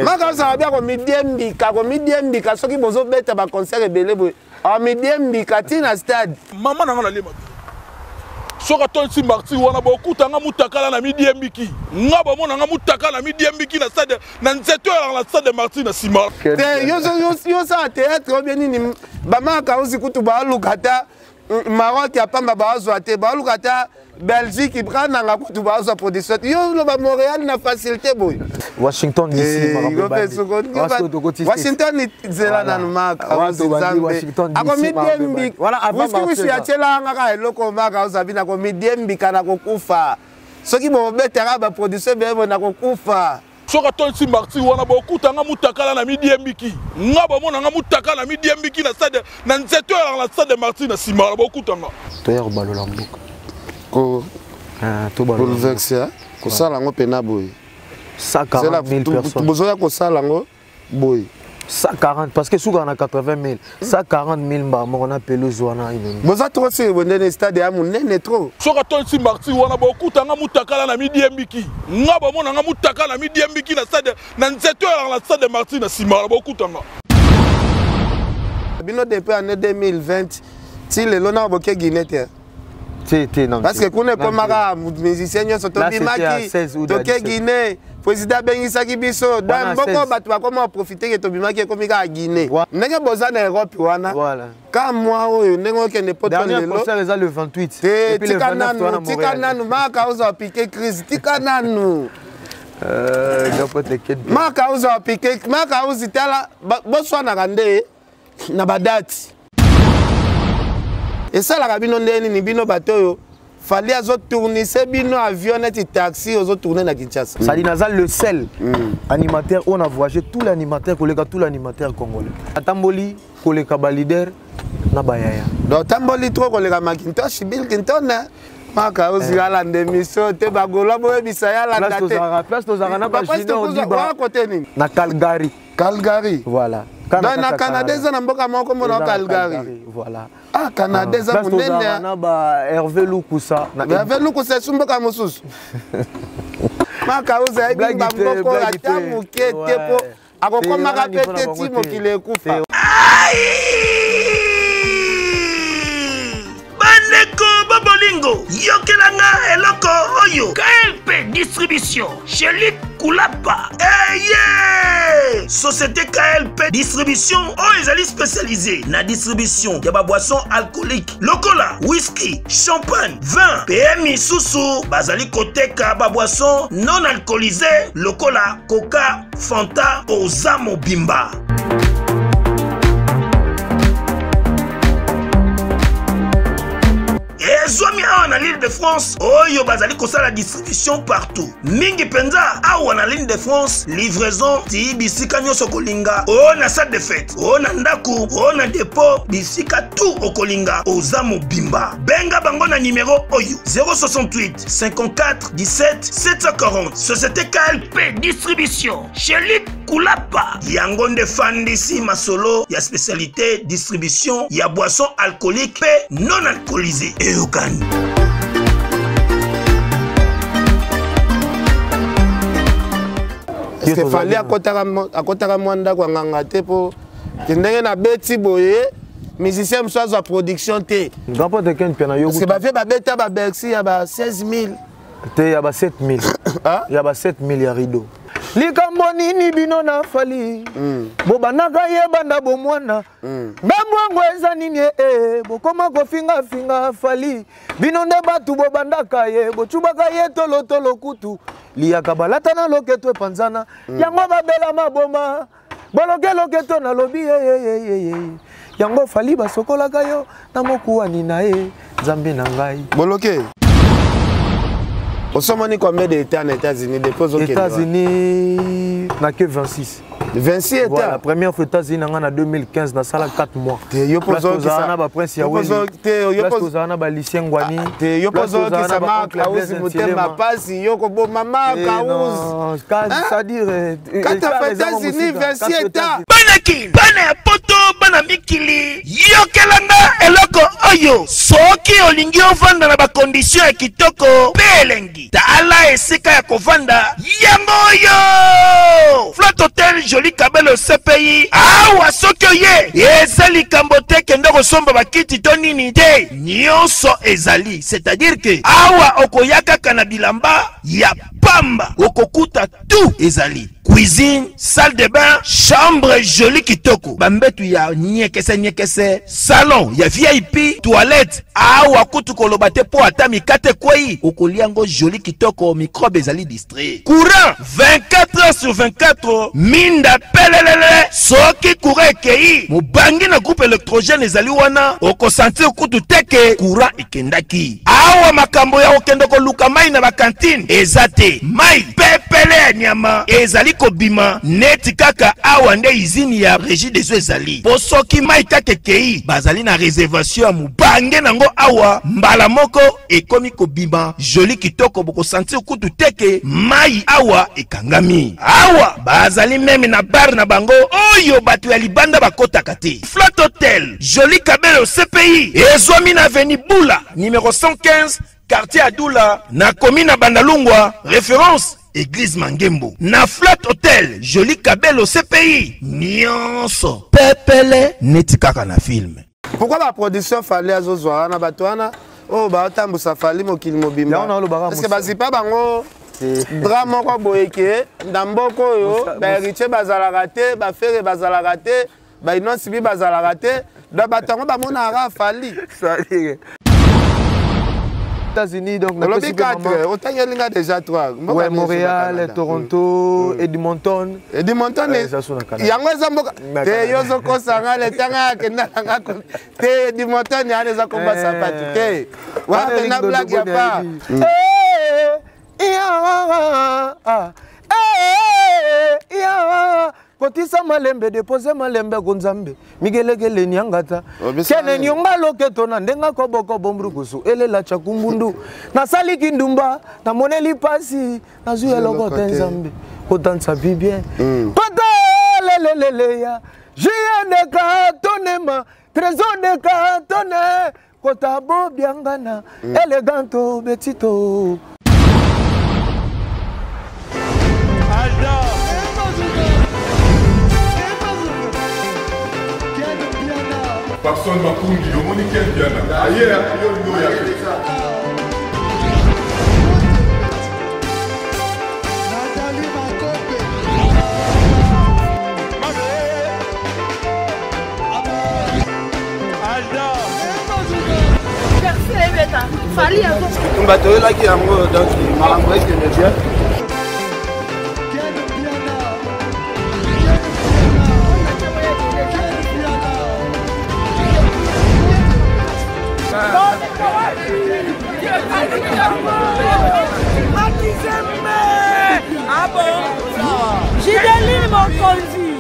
Makauza bien comme midiembika soki bozo beta ba concert ebele boy. Ah midiembika tina stade. Maman nanga lema. Soka tonsi marti wana bokuta nga mutakala na midiembiki. Nga ba mona nga mutakala na midiembiki na stade na nzeto la stade Marti na sima. Te yo sa théâtre bien ni ba makauzi kutu ba lukata Maroc ya pamba ba zo ate ba lukata Belgique prend nanga kutu ba zo production. Yo lo ba Montréal na facilité boy. Washington DC Washington zela na maka Washington DC voilà avant que ya tela ngaka eloko maka uzabina ko midiembika na kokufa soki bo betera ba production be na kokufa soka tonsi marti wana bokuta nga mutakala na midiembiki nga ba mona nga mutakala na midiembiki na stade na nzeto la stade Marti na sima bokuta nga to ya balola mbuka ko to balola vexia ko sala ngo pena boy 140 000 personnes. Besoin de ça, boy. 140 parce que souvent on a 80 000. 140 000 bah on a pelouse wana. Besoin trop c'est le stade à mon nez trop. Soka tonsi marti wana bokuta nga mutakala na midiembiki. Nga ba mona nga mutakala na midiembiki na stade na nzeto la stade Marti na sima bokuta nga. Bino depuis année 2020 si le lona boké Guinée. Parce que qu'on est comme mara musicien sont tobimaki toke Guinée président bengisaki biso dans beaucoup batu ba comment profiter que tobimaki comme ka Guinée ndenge boza na Europe wana voilà quand moi oyo ndenge ke ne pot dernier concert les le 28 et puis le 29 tika nanu maka uza piquer crise tika nanu maka uza piquer maka uza tala boswa na kande na badati. Et ça, la bino ndeni bino batoyo fallait azo tourner c'est bino avion et taxi azo tourner na Kinshasa. Ça dit Nazal le seul animateur on a voyagé tout l'animateur collègue tout l'animateur congolais. Atamboli collègue leader na bayaya. Donc Tamboli trop collègue Macintosh Bill Clinton maka ozala ndemiso te bagola boye bisaya la date. Place to Zarana ba jino diba côté nini? Na Calgary. Calgary. Voilà. Dans na Canada za mboka moko mona Calgary. Voilà. Ah Canada za munene. Na ba Hervé Lukusa. Hervé Lukusa sumboka mususu. Maka uza ibi bamboko atamu kete po akokoma ka petiti mokile kufa. Baneko Bobolingo yokelanga eloko oyo KLP distribution chez Luc Kulapa. Yeah! Société KLP distribution ezali spécialisée na distribution ya ba boissons alcooliques lokola whisky, champagne, vin, PMI susu bazali koteka ba boissons non alcoolisées lokola Coca, Fanta, Ozamo Bimba. Zomi awa l'île de France, oyo bazali kosala distribution partout. Mingi penza awa na l'île de France, livraison ti bisika nyoso kolinga. O na salle de fête, o na ndaku, o na dépôt, bisika tout okolinga. Ozamo Bimba. Benga bango na numéro oyo 068 54 17 740. Société KLP distribution chez Luc Kulapa. Yango nde fandisi masolo ya spécialité distribution ya boissons alcooliques pe non alcoolisées. Est-ce qu'il fallait akotaka mwanda kwa nganga te po ndenge na beti boye musicien msoazo production te n'importe quel piano yo c'est ba fait ba beta ba Bercy ya ba 16000 te ya ba 7000 ya ba 7000 ya rideau likambo nini bino na fali bobanaka ye banda bomwana ngambwango eza nini bokoma kofinga finga fali bino nde batu bobandaka ye bochubaka ye tolotolo kutu liyaka balata na loketo epanzana yango babela maboma boloke loketo na lobi yango fali basokolaka yo na mokuwani na ye nzambe na ngai boloke. Au sommet combien d'États aux États-Unis depuis aux États-Unis n'a que 26. 26 États. Voilà, la première fois aux États-Unis en 2015 dans salle 4 mois. Yo poso ki sa ba prince ya Weli. Yo poso na ba lycée Ngwani. Yo poso ki sa ma Kauzi mutema pasi yo ko bo mama Kauzi. C'est-à-dire quand tu as États-Unis 26 États. Banaki, bana poto bana mikili. Yo kelanga eloko oyo. Soki olingi ovanda na ba condition ya kitoko belengi. Tala esika ya kovanda yango yo. Floto Hotel Joli Kabelo CPI awa soki oye ezali kambote kende kosomba bakiti to nini te nyonso ezali, c'est-à-dire que awa okoyaka kana bilamba ya pamba okokuta tout ezali. Cuisine, salle de bain, chambre jolie kitoko. Bambetu ya nyekese, salon ya VIP, toilette. Awa kutu kolobate po atami kate kwei. Okoliango jolie kitoko, microbe ezali distrait. Courant 24 heures sur 24. Minda pelelele. Soki courant kei. Mubangi na groupe électrogène ezali wana. Oko sentir kutu teke courant ikendaki. Awa makambo ya okendoko luka mai na bakantine. Ezate mai pepele nyama ezali kobima neti kaka awa nde izini ya régie des eaux ezali. Posoki mai kake kei bazali na réservation ya mubange nango awa mbala moko ekomi kobima joli kitoko boko sentir kutu teke mai awa ekangami. Awa bazali meme na bar na bango oyo batu ya libanda bakota kate. Flat Hotel Joli Kabelo CPI ezwami na avenue Bula numéro 115 quartier Adoula na commune na Bandalungwa, référence Église Mangembo. Na Flat Hotel Joli Kabelo CPI nyonso pepele neti kaka na film. Pourquoi la production fallait azozwa na batwana oh ba tambusa fali mokili mobimba parce que bazipa bango drama kwa boyeke ndamboko yo ba héritier bazala raté ba frère bazala raté ba inonsi bi bazala raté da batango ba mona ra fali États-Unis donc on lobby 4 autant y a déjà 3 ouais Montréal Toronto Edmonton yango ezamboka te yozo kosanga le tanga kenda nga te Edmonton ya les akomba sapatu te wa na blague ya pa Kotisa malembe depose malembe gonzambe migelegele nyangata kene nyonga loketo na ndenga koboko bombrukusu elela chakumbundu na sali kindumba na moneli pasi na zuya lokote nzambe kotansa bien kota lelelele ya jia de katonema trésor de katone kota bo biangana eleganto betito Personne m'a conduit, au monde qui est bien là. Ailleurs, il y a Gideline mon conduit.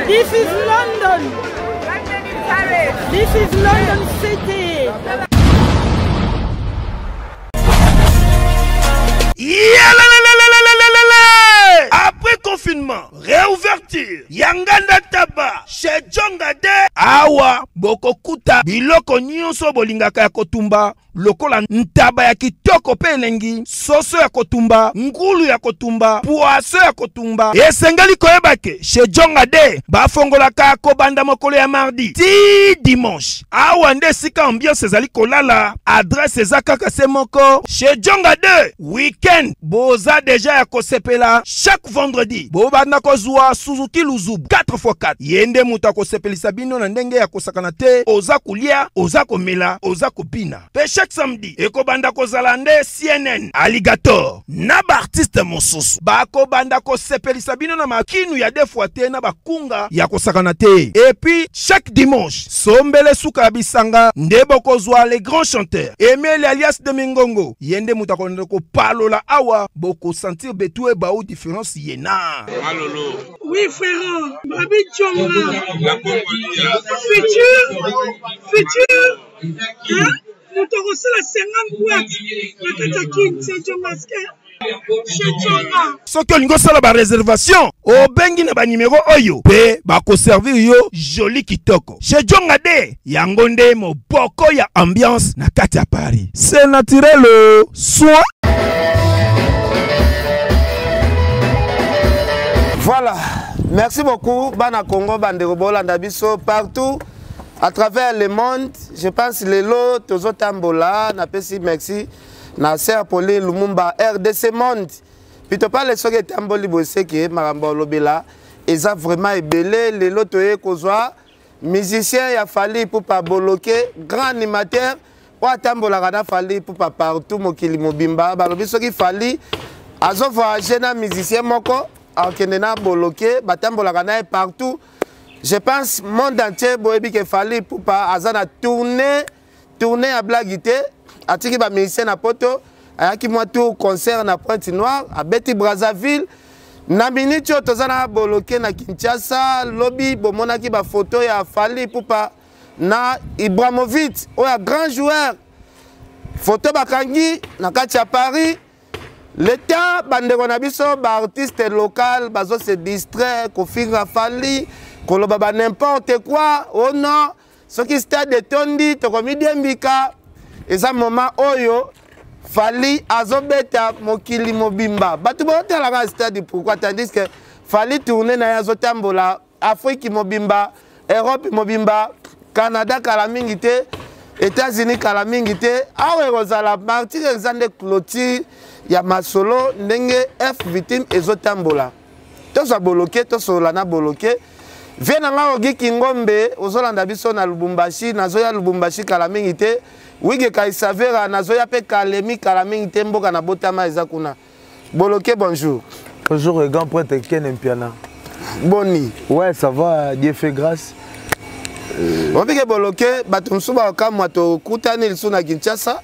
This is London. This is London City. Après confinement, réouverture, Yanganda Taba, chez Djongade, Awa, Bokokuta, Biloko Nyonso Bolingaka ya Kotumba, lokola ntaba ya kitoko pelengi, soso ya Kotumba, ngulu ya Kotumba, poaso ya Kotumba, esengali koyebake, chez Djongade, bafongolaka kobanda mokolo ya mardi, ti dimanche, Awa nde sika ambiance ezali kolala, adresse ezakaka se moko, chez Djongade, weekend, boza deja ya kosepela, chaque vendredi, bobanda kozwa Suzuki Luzubu 4x4, yende muta kosepelisa bino na ndenge ya kosakana te, oza kulia, oza komela, oza kopina. Pe chaque samedi, ekobanda kozala nde CNN, Alligator, na ba artiste mosusu, bako banda kosepelisa bino na makinu ya defwa te na bakunga ya kosakana te. Et puis, chaque dimanche, sombele suka bisanga, nde bokozwa les grands chanteurs, Emile alias de Mingongo, yende muta kondeko palola awa, boko sentir betue baou différence yena. Malolo. Oui frère, Babi Djonga. Futur. Hein? Nous te recevons la 50 boîtes. La Katakin, c'est Djongaske. Soki olingo sala ba réservation obengi na ba numéro oyo pe bako servir yo joli kitoko chez Djongade yango nde moboko ya ambiance na kati ya Paris c'est naturel soit Voilà, merci beaucoup. Bana Congo, Bandero Bolanda Biso, partout, à travers le monde. Je pense les lots, Tozo Tambola, Napesi, merci. Nasser Pauline Lumumba, RDC Monde. Puis tu parles de ce que Tamboli Bossé qui est Maramba Lobela. Et ça vraiment ébélé, les lots Toye Kozwa, musicien, il a fallu pour pas bloquer, grand animateur. Wa Tambola Rada fallu pour pas partout, Mokili Mobimba. Balobi ce qu'il fallait, Azo voyager na musicien Moko. Alors qu'il n'a pas bloqué, Batambola est partout. Je pense monde entier boebi qu'il fallait pour pas azana tourner à blaguité. Atiki ba musicien na poto, ayaki moi tout concert na Pointe-Noire, à Betty Brazzaville. Na minute tozana bloqué na Kinshasa, lobby bomonaki ba photo ya fallait pour pas na Ibrahimovic, oya grand joueur. Photo bakangi na kati ya Paris. L'État, bandeko na biso, ba artiste local, bazo se distraire, ko finga fali, ko loba ba n'importe quoi, oh non, ce qui stade de tondi, to komidi mbika, eza moment oyo, fali azobeta mokili mobimba. Batu ba hotel la stade pourquoi tandis que fali tourner na yazo tambola, Afrique mobimba, Europe mobimba, Canada kalamingite, États-Unis kalamingite, awe rozala partir exande clôture. Ya masolo ndenge F victime ezotambola. Tozo bloqué, tozo lana bloqué. Viens nga ogi kingombe, ozolanda biso na Lubumbashi, nazoya Lubumbashi kalamingite. Wige kaisavera nazoya pe kalemi kalamingite mboka na botama ezakuna. Bloqué, bonjour. Bonjour, grand poète Ken Mpiana. Boni. Ouais, ça va, Dieu fait grâce. On vient bloqué, batumsuba okamwa to kutani lisuna Kinshasa.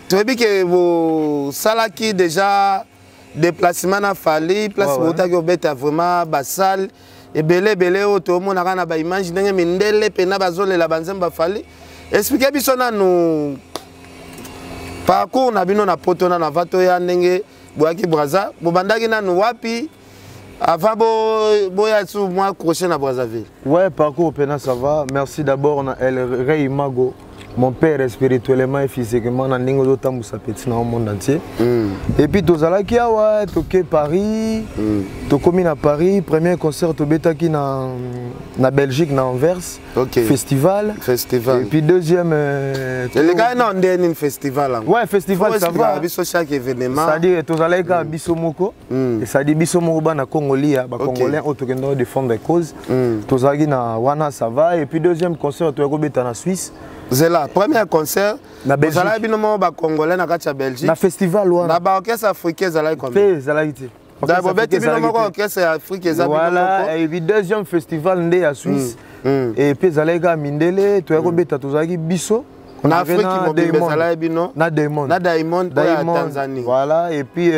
Tu as dit que vous salaki déjà déplacement na fali place où tu as bête vraiment basal et belé au tout le monde a ba image ndenge mindele pena bazole la banzemba fali expliquer biso na nous parcours na bino na poto na vato ya ndenge boaki Brazza bobandaki na nous wapi avant boya sous moi crochet na Brazzaville. Ouais, parcours pena ça va. Merci d'abord na El Rey Mago. Mon père spirituellement et physiquement dans le monde entier. Et puis tozalaki awa toke Paris, tokomi na Paris, premier concert tobetaki na Belgique na Anvers, festival. Et puis deuxième les gars non un festival. Ouais, festival ça va. Biso chaque événement. Ça dit tozalaki à biso moko et ça dit biso moko bana Congolia, ba Congolais autokendo défendre des causes. Tozalaki na wana ça va et puis deuxième concert tokobeta na Suisse. C'est là, premier concert. Na Belgique. Vous avez un Congolais na katia Belgique. Na festival ou na ba orchestre africain zalai combien? Zalaïté. D'abord beti bino moko orchestre africain zalai. Voilà, et puis deuxième festival ndé à Suisse. Et puis zalaïga mindele, to yako beta to zalaki biso. Na Afrique mobile zalai bino. Na Diamond. Na Diamond à Tanzanie. Voilà, et puis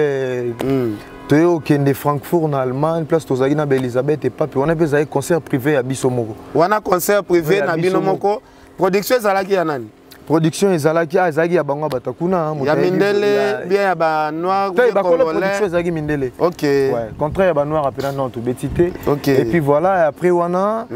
tu es au Kende Francfort en Allemagne, place to zalaki na Elisabeth et papi. On a fait un concert privé à biso moko. On a concert privé na bino moko. Production ezalaki ya nani? Production ezalaki ya bango batakuna. Ya mindele, bien ya ba noir, bien congolais. Production ezalaki mindele. OK. Ouais, contraire ya ba noir apena non to betité. OK. Et puis voilà, après wana,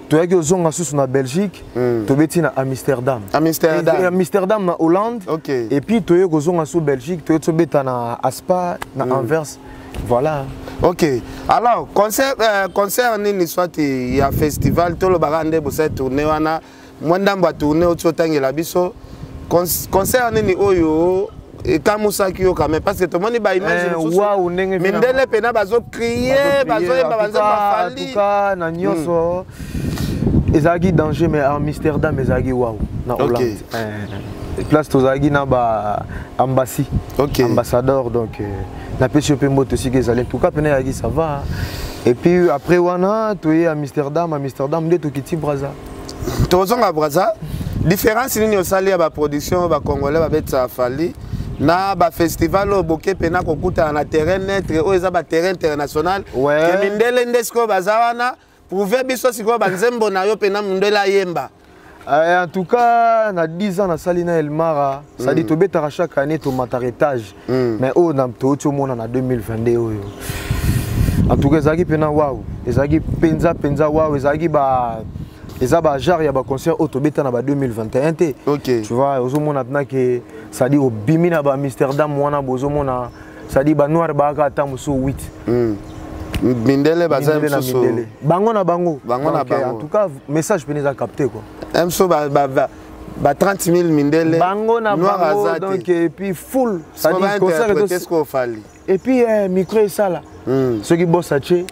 tu as que zonga sous na Belgique, to beti na Amsterdam. Amsterdam na Hollande. OK. Et puis tu as que zonga sous Belgique, tu as beta na Aspa, na Anvers. Voilà. OK. Alors, concert nini soit il y a festival to lo barande bo cette tournée wana. Moi ndamba tourner auto tangela biso concert nini oyo et kamusaki yo quand même parce que tout le monde ba image waouh ndenge mindele pena bazo crier bazo yeba banza bafali en tout cas na nyoso ezaki danger mais Amsterdam ezaki waouh na Hollande place tozaki na ba embassy ambassadeur donc na pesi pe moto aussi que en tout cas pena yaki ça va et puis après wana tu es à Amsterdam nde to kiti Brazza. Tozonga Brazza, différence nini osali ya ba production ba congolais ba betsa fali na ba festival o boke pena kokuta na terrain net o eza ba terrain international ke mindele ndesko bazawana prouver biso siko ba nzembo na yo pena mindela yemba. En tout cas, na 10 ans na salina Elmara, ça dit to betara chaque année to mataretage. Mais o na to mona na 2022 oyo. En tout cas, ezaki pena waouh, ezaki penza waouh, ezaki ba ça va genre il y a un concert autobeta na 2021 t. OK. Tu vois, aux hommes on a que ça dit au bimina ba Amsterdam wana bozo mona ça dit ba noir ba ka tamuso 8. Mindele baza msusu. Bango na bango. Bango na bango. En tout cas, message peut nous capter quoi. Mso ba 30 000 Mindele. Bango na bango donc et puis full. Ça dit concert est ce qu'on fallait. Et puis micro et ça là. Ceux qui bossent à Tché.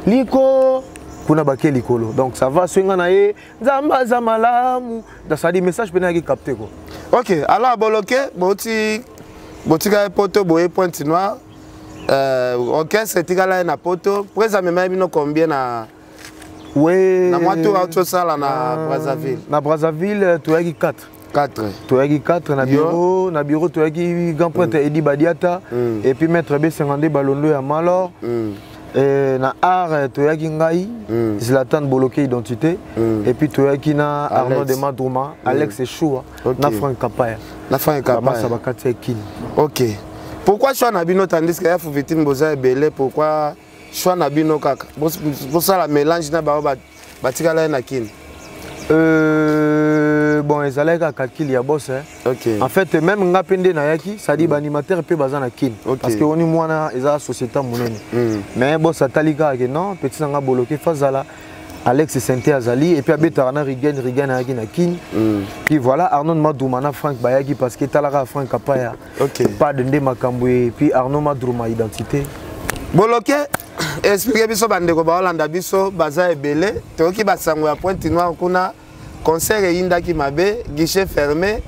Liko kuna baké likolo. Donc ça va swinga na ye nzamba za malamu. Da ça dit message peut nous capter quoi. OK, alors boloké boti ka poto boye Pointe Noire. Orchestre tikala na poto presa mema bino combien na ouais na moto auto sala na Brazzaville tu as 4 tu as 4 na bureau tu as grand prêtre Edi Badiata et puis maître B52 Balondo ya Malor na art tu as ngai Zlatan Boloké identité et puis tu as na Arnaud de Madrouma Alex Choua na Franck Kapaya ça va katia kin. OK. Pourquoi choix Nabino tandis que faut victime boza belé pourquoi choix Nabino kaka pour ça la mélange na ba batikala na kin bon les allaient à kakili ya boss hein. OK. En fait même ngapende na yaki ça dit animateur pe baza na kin parce que oni mwana eza société monene mais boss atalika que non petit nga boloké fazala Alex Senté Azali et puis Abetarana Rigan Yaki na kin puis voilà Arnaud Madoumana Franck Bayaki parce que talara Franck Kapaya pas de Makamboue et puis Arnaud Madrouma identité boloké expliquer biso bandeko ba Hollanda biso baza ebele toki basango ya Pointe Noire kuna concert yinda ki mabe guichet fermé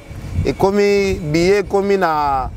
et comme billet comme na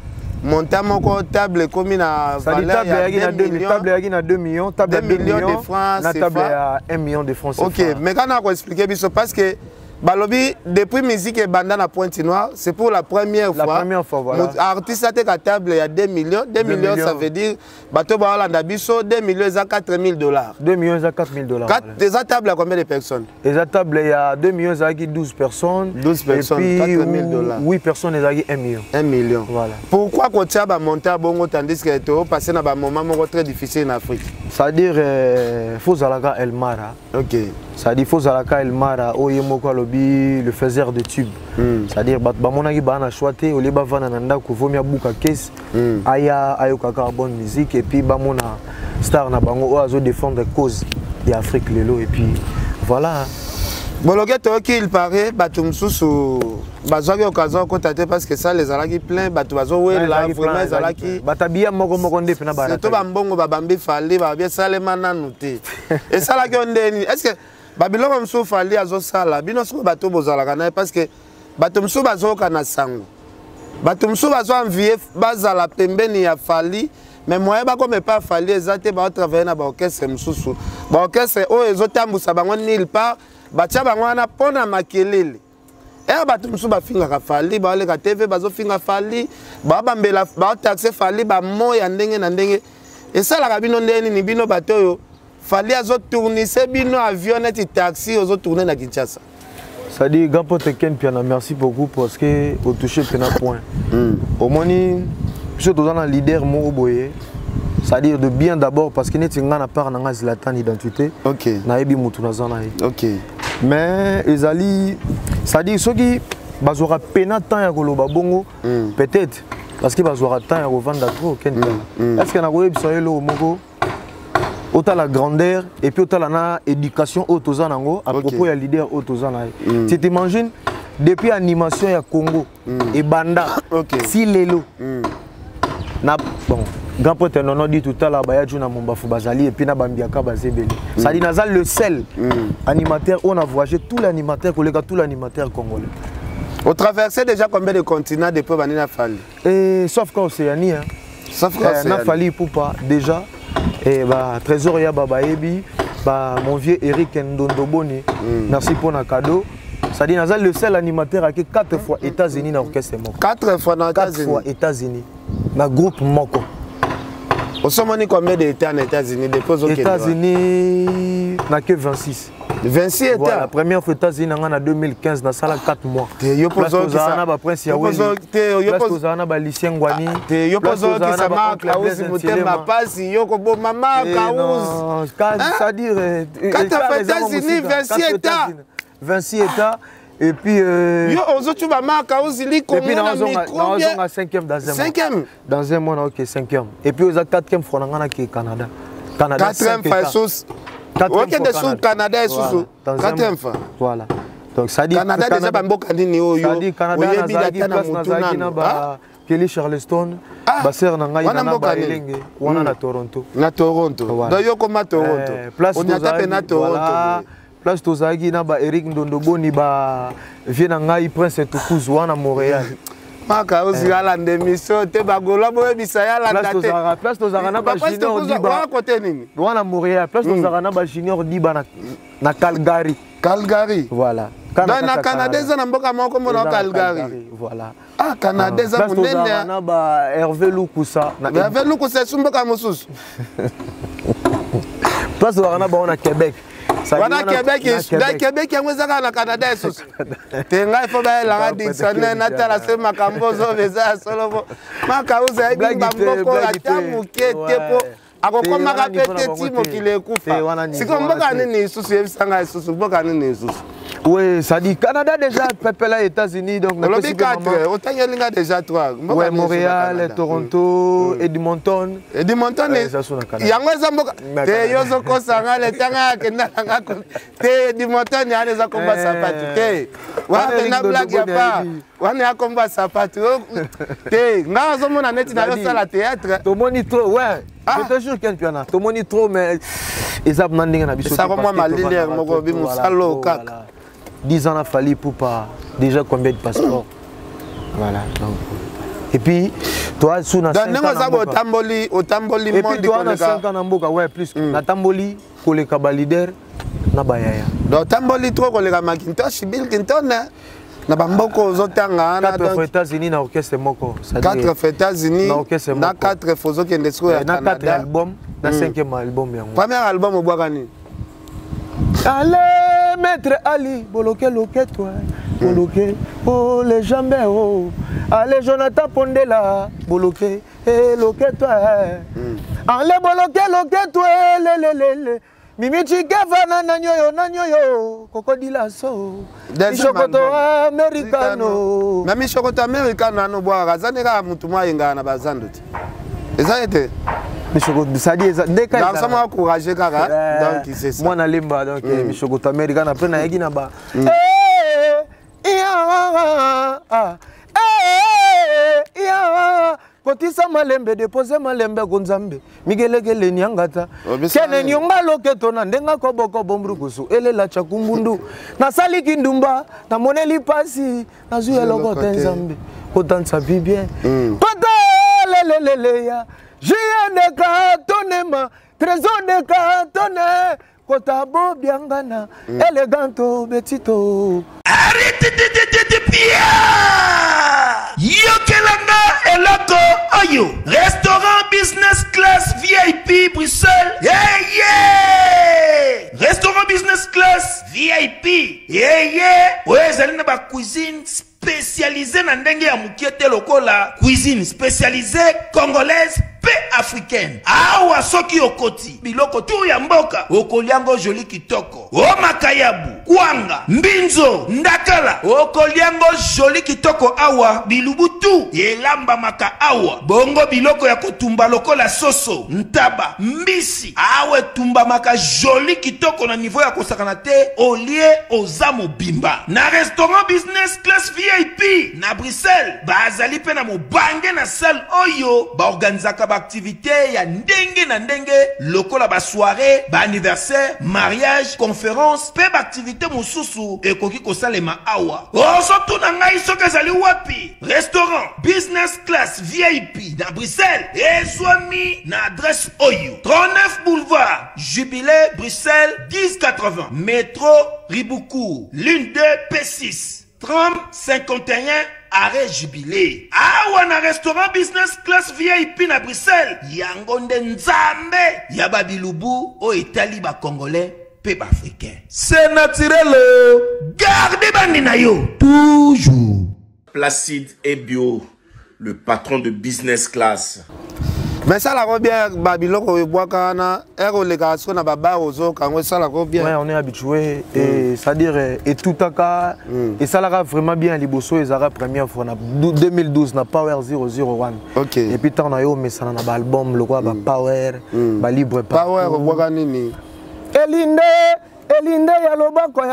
montant table comme na valeur ya 2 millions table yaki na 2 millions table 2 millions de francs na table ya 1 million de francs. OK, mais quand on a expliqué biso parce que balobi depuis musique et banda na Pointe Noire, c'est pour la première fois. La première fois voilà. Artiste a la table il y a 2 millions, 2 millions ça veut dire bateau ba Hollanda biso 2 millions à 4 000 $. 2 millions à 4 000 $. Des tables à combien de personnes? Les tables il y a 2 millions à 12 personnes. 12 personnes, 4 000 $. 8 personnes à 1 million. 1 million. Voilà. Pourquoi quand tu as monté à Bongo tandis que tu as passé dans un moment très difficile en Afrique? C'est-à-dire faut Zalaka El Mara. OK. C'est-à-dire faut Zalaka El Mara Oyemoko Lobi le faiseur de tube. C'est-à-dire bamonaki bana choité au liba vana nanda ko vomia buka case aya ayo kaka bonne musique et puis bamona star na bango azo défendre cause de Afrique lelo et puis voilà. Boloké toki il paraît batum susu bazwaki occasion ko tate parce que ça les alaki plein batu bazo we la vraiment alaki batabia moko nde pena bara. To bambongo babambi fali ba bien salema nanu te. Et ça la ondeni est-ce que Babylone mso fali azo sala bino soko bato bozala kana parce que bato mso bazo kana sango bato mso bazo envier bazala pembeni ya fali mais moi ba comme pas fali ezate ba travailler na ba orchestre msusu ba orchestre o ezotambusa bango nil part batia bango na pona makelele bato mso ba finga ka fali ba le ka TV bazo finga fali ba bambela ba taxer fali ba moya ndenge na ndenge et ça la bino ndeni ni bino bato yo fallait azo tourner c'est bino avionnette et taxi azo tourner na Kinshasa. Ça dit Gapo Teken Piana merci beaucoup parce que au toucher pena point. Au moni je te donne un leader mo boye. Ça dire de bien d'abord parce que neti ngana part na Zlatan identité. OK. Na ebi mutu na zana. OK. Mais ezali ça dit ceux qui bazora pena temps ya koloba bongo peut-être parce que bazora temps ya revendre trop Ken Piana. Est-ce que na koyebi ça lo moko autant la grandeur et puis autant la éducation autozanango à propos ya leader autozana. Tu t'imagines depuis animation ya Congo et banda si lelo na bon grand pote non dit tout à l'heure baya juna mombafu bazali et puis na bambiaka bazebeli. Ça dit nazal le seul animateur on a voyagé tout l'animateur collègue tout l'animateur congolais. Au traversé déjà combien de continents depuis Banina Fali? Et sauf qu'Océanie hein. Sauf qu'Océanie. Na Fali Poupa déjà. Et bah trésor ya baba ebi bah mon vieux Eric Ndondoboni merci pour un cadeau. Ça dit nazal le seul animateur qui 4 fois États-Unis dans orchestre moko. 4 fois dans États-Unis. 4 fois États-Unis. Na groupe moko. Au sommet combien d'états en États-Unis depuis aux États-Unis n'a que 26. 26 États. Voilà, la première fois États-Unis en 2015 dans salle 4 mois. Yo pozo qui ça ba prince ya Weli. Yo pozo na ba Lucien Ngwani. Yo pozo qui ça marque Kaouzi Mutema pasi yo ko bo mama Kaouzi. Ça dire 4 États-Unis 26 États. 26 États. Et puis yo ozo tu ba marque Kaouzi li comme na micro. Dans 5e dans un mois. 5e. Dans un mois OK 5e. Et puis aux 4e fois na Canada. Canada, 4e fois sous. Ok, des sous Canada et sous. 4e fois. Voilà. Donc ça dit Canada déjà bamboka nini oyo. Ça dit Canada na Kelly Charleston, Basser na ngai na Bailenge, wana na Toronto. Na Toronto. Donc yo koma Toronto. On y a tapé na Toronto. Place tozaki na ba Eric Ndondoboni ba vie na ngai Prince Tukuzu wana Montréal. Maka ozala ndemission te bagola boye bisaya la date. Place tozaka na ba junior diba. Wana côté nini? Wana Montréal, place tozaka na ba junior diba na Calgary. Calgary. Voilà. Dans Canada za na mboka moko mona Calgary. Voilà. Ah Canada za monene. Na ba Hervé Lukusa. Hervé Lukusa sumboka mosusu. Place tozaka na ba on Québec. Wana Québec yango ezaka na Canada esusu te ngai fo bayelanga dictionnaire natala se makambo ozobeza solo makauza ebi bamboko ata moke te po akokomaka pete ti mokili ekufa siko mboka nini lisusu yebisanga lisusu mboka nini lisusu. Oui, ça dit Canada déjà, peuple là, États-Unis, donc on a 4, autant y a déjà 3. Ouais, Montréal, Toronto, Edmonton. Edmonton, il y a un zamboka. Te yozo kosanga le tanga kenda tanga te Edmonton ya les combat sapatu. Te wa na blague ya pas. Wa na combat sapatu. Te nga zo mona net na la théâtre. To moni trop, ouais. Je te jure qu'il y en a. To moni trop mais ils ont demandé na biso. Ça vraiment mal linéaire moko bi musalo kaka. 10 ans a fallu pour pas déjà combien de passeports. Voilà. Donc. Et puis toi sous na 5 ans. Au tamboli et puis toi na 5 ans na mboka ouais plus na tamboli koleka ba leader na bayaya. Donc tamboli trop koleka Macintosh Bill Clinton na bamboko zotanga na 4 États-Unis na orchestre moko. 4 États-Unis na 4 fozo kende siko ya Canada. Na 4 albums na 5e album yango. Premier album obwakani. Allez, maître Ali, boloké, loké, toi, boloké, oh les jambes, oh, allez, Jonathan Pondela, boloké, loké, toi, allez, boloké, loké, toi, le, Mimi Chikeva, nanyoyo, Cocodila, so, Michokoto Americano, Mami Chokoto Americano, no bois, Zanera, Mutuma, Ingana, Bazanduti. Exactement. Ça dit, dès que ça m'a encouragé, donc c'est ça. Moi, na limba, donc Michokoto Americano, après, na yegi na ba. Kotisa malembe depose malembe gonzambe migelegele nyangata kene nyonga loketo na ndenga koboko bombrukusu elela chakumbundu na saliki ndumba na moneli pasi na zuye lokote nzambe kotansa bibien kota lelelele ya jia de katonema trésor de katone kota bo biangana eleganto betito arrête de pia yokelanga eloko oyo restaurant business class VIP Bruxelles restaurant business class VIP oyo ezali na ba cuisine spécialisée na ndenge ya mukiete lokola cuisine spécialisée congolaise pe africaine awa soki okoti biloko tu ya mboka okoliango joli kitoko o makayabu kwanga mbinzo ndakala okoliango joli kitoko awa bilubu tu elamba maka awa bongo biloko ya kotumba lokola soso ntaba mbisi awe tumba maka joli kitoko na niveau ya kosakana te olie oza mobimba na restaurant business class VIP na Bruxelles bazali pe na mobange na salle oyo ba organizaka ba activité ya ndenge na ndenge lokola ba soirée ba anniversaire mariage conférence pe ba activité mosusu ekoki kosalema awa osoto na ngai soki ezali wapi restaurant business class VIP na Bruxelles ezwami na adresse oyo 39 boulevard Jubilé Bruxelles 1080 métro Riboucourt l'une 2 P6 3051 arrêt Jubilé. Awa na restaurant business class VIP na Bruxelles. Yango nde nzambe ya babilubu o etali ba congolais pe ba africain. C'est naturel. Gardez bandi na yo toujours. Placide et Bio, le patron de business class. Mais ça la bien Babiloko et Boakana, Aérolégaration na Baba Ozo, quand ça la bien. Ouais, on est habitué, et c'est-à-dire, et tout à cas, et ça la vraiment bien, Liboso, et Zara première fois, 2012, na Power 001. Ok. Et puis, on a eu, mais ça n'a pas album, le quoi, Power, Libre Power, Boakanini. Elinde, ya lobako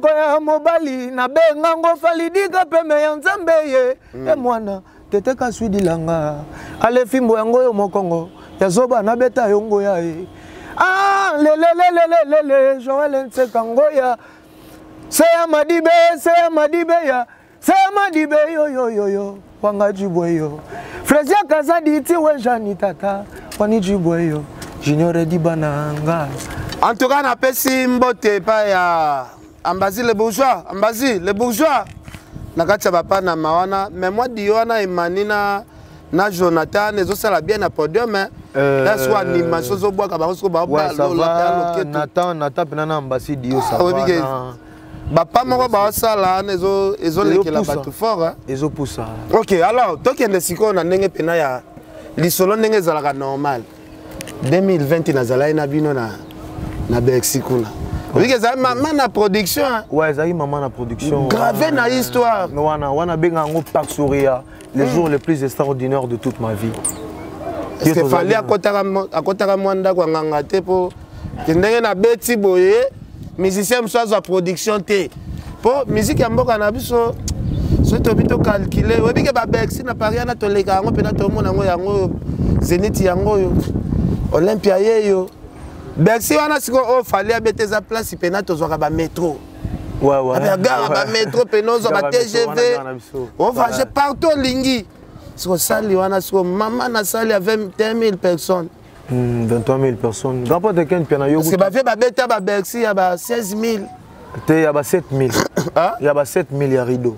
ya mobali, na bengango falidika peme ya nzambe ye, e mwana. Tete kaswidi langa ale fimbo yango yo mokongo ya zoba na beta yongo ya e ah le Joël Nseka ngoya seya madibe ya seya madibe yo wanga jibwe yo Frezia kazadi ti wenjani tata wani jibwe yo junior di bananga. En tout cas na pesi mbote pa ya Ambazi le bourgeois Nakacha papa na mawana mais moi Diona Emanina na Jonathan les autres ça la bien à podium mais là soit animation zo bois ka ba so ba Nathan penana Ambassi Dio ça papa moko ba sala ezo lekela batu fort ezo poussa. OK alors toi qui est siko na ndenge pena ya lisolo ndenge zalaka normal 2020 na zala na bino na Bexikuna. Oui, que ça maman na production. Ouais, ça y maman na production. Gravé na histoire. Wana benga ngo Parc Soria, les jours les plus extraordinaires de toute ma vie. Est-ce qu'il fallait à kotaka mwanda kwa nganga te po ndenge na beti boye musicien msozo à production te. Po musique ya mboka na biso so to bito calculer. Oui, que ba Bexi na Paris na toleka ngo pena to mona ngo yango Zenith yango yo. Olympia yo. Bexi wana siko o fallait abete za place pena tozwaka ba métro. Ouais. Gare ba métro penozo ba TGV. On va partout lingi. Siko sali wana siko maman na sali à 21 000 personnes. 23 000 personnes. Grand pas de ken pena yo. Parce que ba fait ba beta ba Bexi ya ba 16 000. Te ya ba 7 000. Ya ba 7 000 ya rideau.